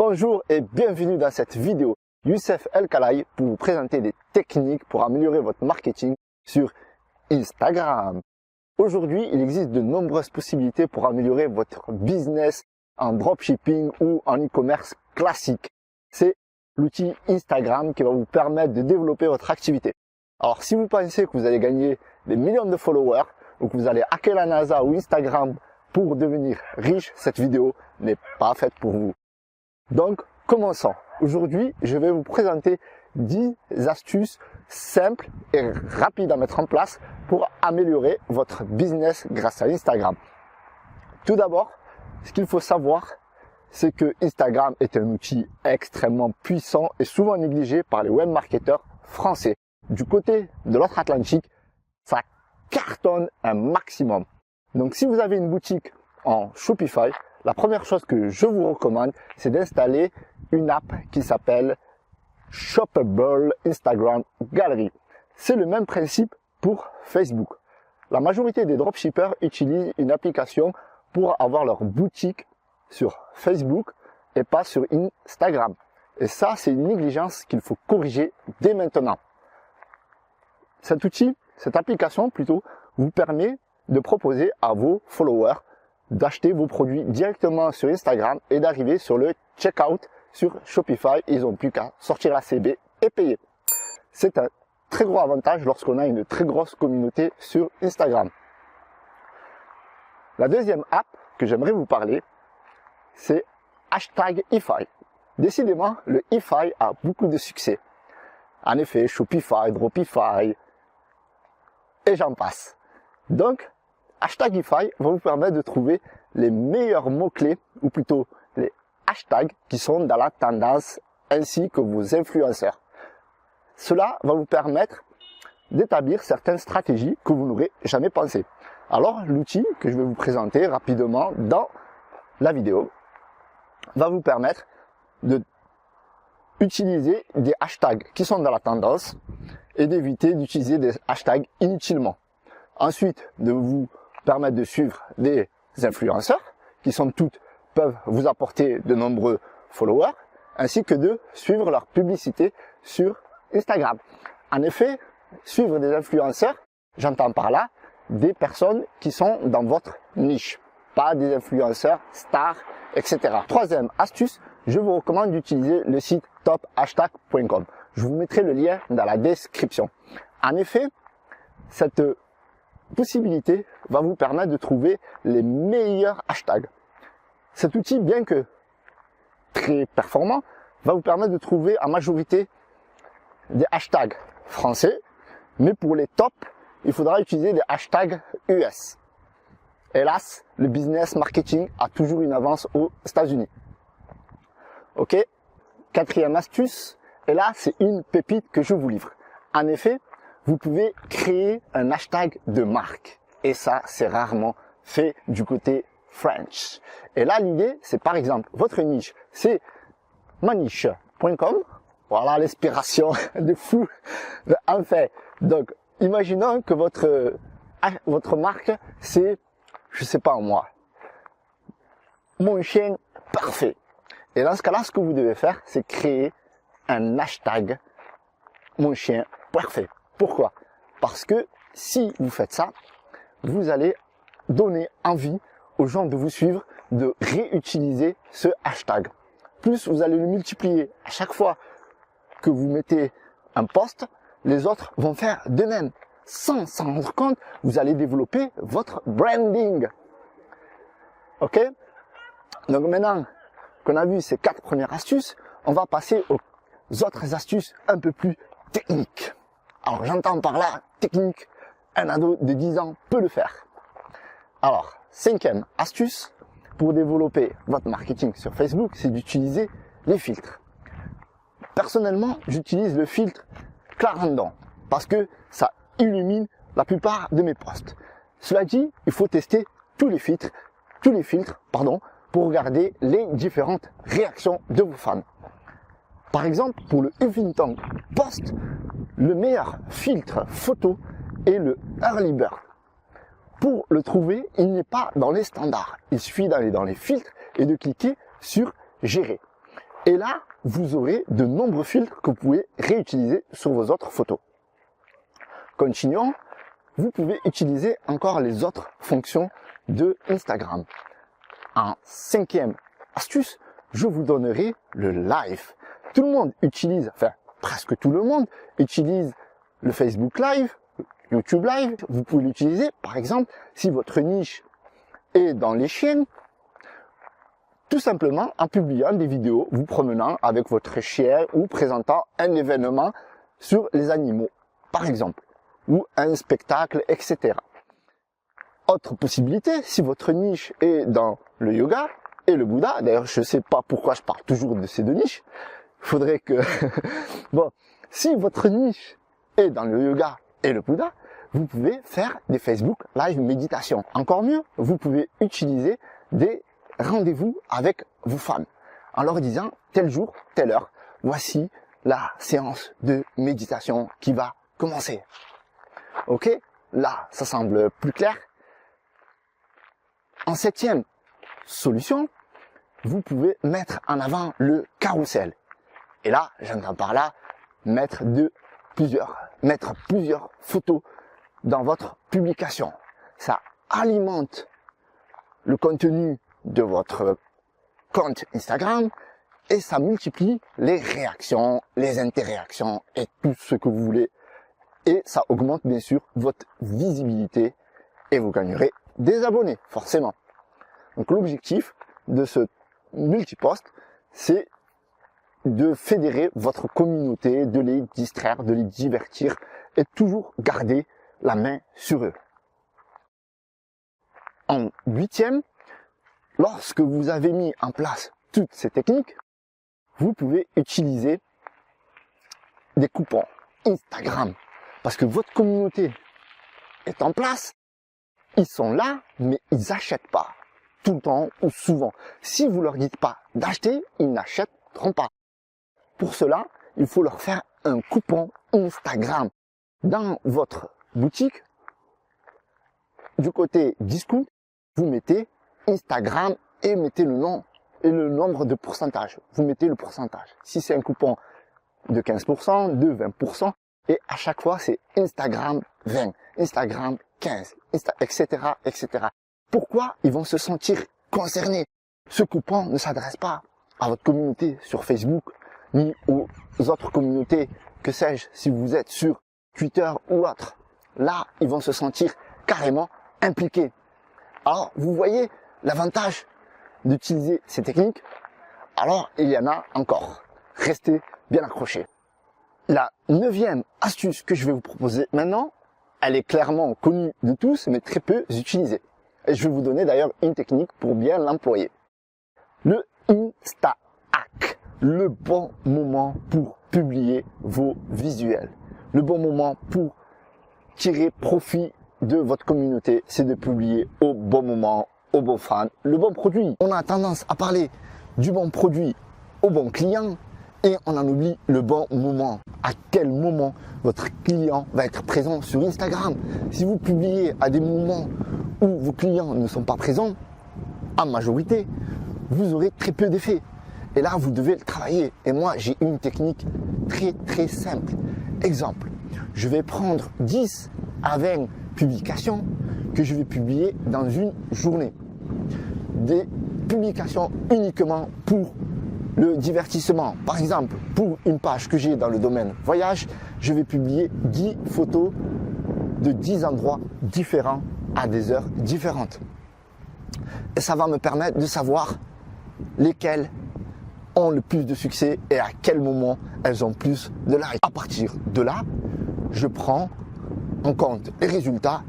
Bonjour et bienvenue dans cette vidéo. Youssef El Kalaï pour vous présenter des techniques pour améliorer votre marketing sur Instagram. Aujourd'hui, il existe de nombreuses possibilités pour améliorer votre business en dropshipping ou en e-commerce classique. C'est l'outil Instagram qui va vous permettre de développer votre activité. Alors, si vous pensez que vous allez gagner des millions de followers ou que vous allez hacker la NASA ou Instagram pour devenir riche, cette vidéo n'est pas faite pour vous. Donc, commençons. Aujourd'hui, je vais vous présenter 10 astuces simples et rapides à mettre en place pour améliorer votre business grâce à Instagram. Tout d'abord, ce qu'il faut savoir, c'est que Instagram est un outil extrêmement puissant et souvent négligé par les webmarketeurs français. Du côté de l'autre Atlantique, ça cartonne un maximum. Donc, si vous avez une boutique en Shopify, la première chose que je vous recommande, c'est d'installer une app qui s'appelle Shoppable Instagram Gallery. C'est le même principe pour Facebook. La majorité des dropshippers utilisent une application pour avoir leur boutique sur Facebook et pas sur Instagram. Et ça, c'est une négligence qu'il faut corriger dès maintenant. Cet outil, cette application plutôt, vous permet de proposer à vos followers d'acheter vos produits directement sur Instagram et d'arriver sur le checkout sur Shopify. Ils n'ont plus qu'à sortir la CB et payer. C'est un très gros avantage lorsqu'on a une très grosse communauté sur Instagram. La deuxième app que j'aimerais vous parler, c'est #Ify. Décidément, le Ify a beaucoup de succès. En effet, Shopify, Dropify, et j'en passe. Donc, #Ify va vous permettre de trouver les meilleurs mots-clés, ou plutôt les hashtags qui sont dans la tendance, ainsi que vos influenceurs. Cela va vous permettre d'établir certaines stratégies que vous n'aurez jamais pensé. Alors, l'outil que je vais vous présenter rapidement dans la vidéo va vous permettre de utiliser des hashtags qui sont dans la tendance et d'éviter d'utiliser des hashtags inutilement. Ensuite, de vous permettre de suivre des influenceurs qui, somme toute, peuvent vous apporter de nombreux followers, ainsi que de suivre leur publicité sur Instagram. En effet, suivre des influenceurs, j'entends par là des personnes qui sont dans votre niche, pas des influenceurs stars, etc. Troisième astuce, je vous recommande d'utiliser le site tophashtag.com. Je vous mettrai le lien dans la description. En effet, cette possibilité va vous permettre de trouver les meilleurs hashtags. Cet outil, bien que très performant, va vous permettre de trouver en majorité des hashtags français, mais pour les tops, il faudra utiliser des hashtags US. Hélas, le business marketing a toujours une avance aux États-Unis. Ok, quatrième astuce, et là c'est une pépite que je vous livre. En effet, vous pouvez créer un hashtag de marque. Et ça, c'est rarement fait du côté French. Et là, l'idée, c'est par exemple, votre niche, c'est maniche.com. Voilà l'inspiration de fou. Enfin, donc, imaginons que votre marque, c'est, je sais pas moi, mon chien parfait. Et dans ce cas-là, ce que vous devez faire, c'est créer un hashtag mon chien parfait. Pourquoi? Parce que si vous faites ça, vous allez donner envie aux gens de vous suivre, de réutiliser ce hashtag. Plus vous allez le multiplier à chaque fois que vous mettez un post, les autres vont faire de même. Sans s'en rendre compte, vous allez développer votre branding. Ok? Donc maintenant qu'on a vu ces 4 premières astuces, on va passer aux autres astuces un peu plus techniques. Alors, j'entends par là, technique, un ado de 10 ans peut le faire. Alors, 5e astuce pour développer votre marketing sur Facebook, c'est d'utiliser les filtres. Personnellement, j'utilise le filtre Clarendon parce que ça illumine la plupart de mes posts. Cela dit, il faut tester tous les filtres, pour regarder les différentes réactions de vos fans. Par exemple, pour le Huffington Post, le meilleur filtre photo est le Early Bird. Pour le trouver, il n'est pas dans les standards. Il suffit d'aller dans les filtres et de cliquer sur Gérer. Et là, vous aurez de nombreux filtres que vous pouvez réutiliser sur vos autres photos. Continuons, vous pouvez utiliser encore les autres fonctions de Instagram. En 5e astuce, je vous donnerai le live. Tout le monde utilise, enfin presque tout le monde utilise le Facebook Live, YouTube Live. Vous pouvez l'utiliser, par exemple, si votre niche est dans les chiens, tout simplement en publiant des vidéos, vous promenant avec votre chien ou présentant un événement sur les animaux, par exemple, ou un spectacle, etc. Autre possibilité, si votre niche est dans le yoga et le Bouddha, d'ailleurs je ne sais pas pourquoi je parle toujours de ces deux niches, il faudrait que... bon, si votre niche est dans le yoga et le Bouddha, vous pouvez faire des Facebook Live méditation. Encore mieux, vous pouvez utiliser des rendez-vous avec vos fans en leur disant tel jour, telle heure, voici la séance de méditation qui va commencer. Ok, là ça semble plus clair. En 7e solution, vous pouvez mettre en avant le carrousel. Et là, j'entends par là mettre plusieurs photos dans votre publication. Ça alimente le contenu de votre compte Instagram et ça multiplie les réactions, les interréactions et tout ce que vous voulez. Et ça augmente bien sûr votre visibilité et vous gagnerez des abonnés, forcément. Donc l'objectif de ce multipost, c'est de fédérer votre communauté, de les distraire, de les divertir et toujours garder la main sur eux. En 8e, lorsque vous avez mis en place toutes ces techniques, vous pouvez utiliser des coupons Instagram. Parce que votre communauté est en place, ils sont là, mais ils n'achètent pas tout le temps ou souvent. Si vous leur dites pas d'acheter, ils n'achèteront pas. Pour cela, il faut leur faire un coupon Instagram. Dans votre boutique, du côté discount, vous mettez Instagram et mettez le nom et le nombre de pourcentage. Vous mettez le pourcentage. Si c'est un coupon de 15%, de 20%, et à chaque fois c'est Instagram 20, Instagram 15, etc., etc. Pourquoi ils vont se sentir concernés? Ce coupon ne s'adresse pas à votre communauté sur Facebook, ni aux autres communautés, que sais-je, si vous êtes sur Twitter ou autre. Là, ils vont se sentir carrément impliqués. Alors, vous voyez l'avantage d'utiliser ces techniques? Alors, il y en a encore. Restez bien accrochés. La 9e astuce que je vais vous proposer maintenant, elle est clairement connue de tous, mais très peu utilisée. Et je vais vous donner d'ailleurs une technique pour bien l'employer. Le Insta Hack. Le bon moment pour publier vos visuels. Le bon moment pour tirer profit de votre communauté, c'est de publier au bon moment, au bon fan, le bon produit. On a tendance à parler du bon produit au bon client et on en oublie le bon moment. À quel moment votre client va être présent sur Instagram? Si vous publiez à des moments où vos clients ne sont pas présents, en majorité, vous aurez très peu d'effet. Et là, vous devez le travailler. Et moi, j'ai une technique très simple. Exemple, je vais prendre 10 à 20 publications que je vais publier dans une journée. Des publications uniquement pour le divertissement. Par exemple, pour une page que j'ai dans le domaine voyage, je vais publier 10 photos de 10 endroits différents à des heures différentes. Et ça va me permettre de savoir lesquelles ont le plus de succès et à quel moment elles ont plus de likes. À partir de là, je prends en compte les résultats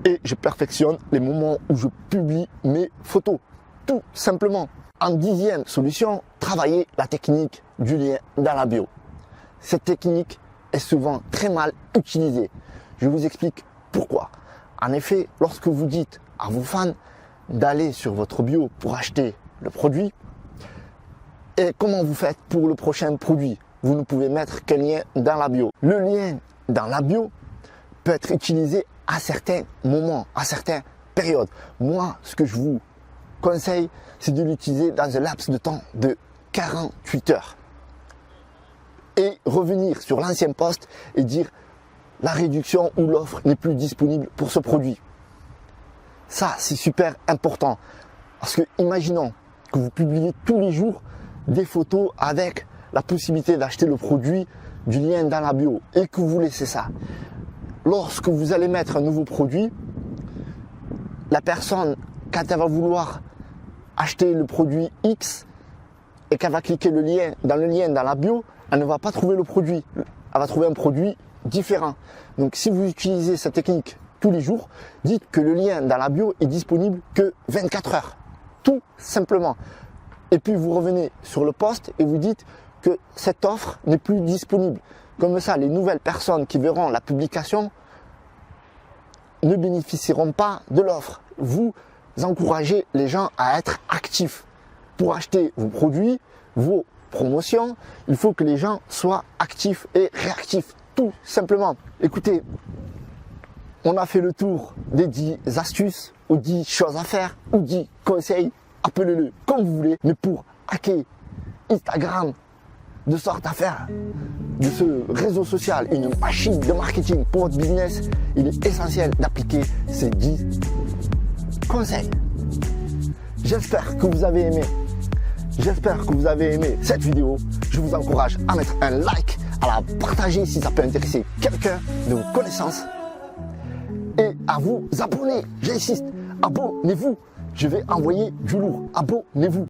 et je perfectionne les moments où je publie mes photos. Tout simplement. En 10e solution, travailler la technique du lien dans la bio. Cette technique est souvent très mal utilisée. Je vous explique pourquoi. En effet, lorsque vous dites à vos fans d'aller sur votre bio pour acheter le produit, et comment vous faites pour le prochain produit? Vous ne pouvez mettre qu'un lien dans la bio. Le lien dans la bio peut être utilisé à certains moments, à certaines périodes. Moi, ce que je vous conseille, c'est de l'utiliser dans un laps de temps de 48 heures. Et revenir sur l'ancien post et dire la réduction ou l'offre n'est plus disponible pour ce produit. Ça, c'est super important. Parce que imaginons que vous publiez tous les jours des photos avec la possibilité d'acheter le produit, du lien dans la bio, et que vous laissez ça. Lorsque vous allez mettre un nouveau produit, la personne, quand elle va vouloir acheter le produit X et qu'elle va cliquer le lien dans la bio, elle ne va pas trouver le produit. Elle va trouver un produit différent. Donc si vous utilisez cette technique tous les jours, dites que le lien dans la bio est disponible que 24 heures. Tout simplement. Et puis vous revenez sur le post et vous dites que cette offre n'est plus disponible. Comme ça, les nouvelles personnes qui verront la publication ne bénéficieront pas de l'offre. Vous encouragez les gens à être actifs. Pour acheter vos produits, vos promotions, il faut que les gens soient actifs et réactifs. Tout simplement. Écoutez, on a fait le tour des 10 astuces ou 10 choses à faire ou 10 conseils, appelez-le comme vous voulez, mais pour hacker Instagram de sorte à faire de ce réseau social une machine de marketing pour votre business, il est essentiel d'appliquer ces 10 conseils. J'espère que vous avez aimé. J'espère que vous avez aimé cette vidéo. Je vous encourage à mettre un like, à la partager si ça peut intéresser quelqu'un de vos connaissances et à vous abonner. J'insiste, abonnez-vous. Je vais envoyer du lourd. Abonnez-vous.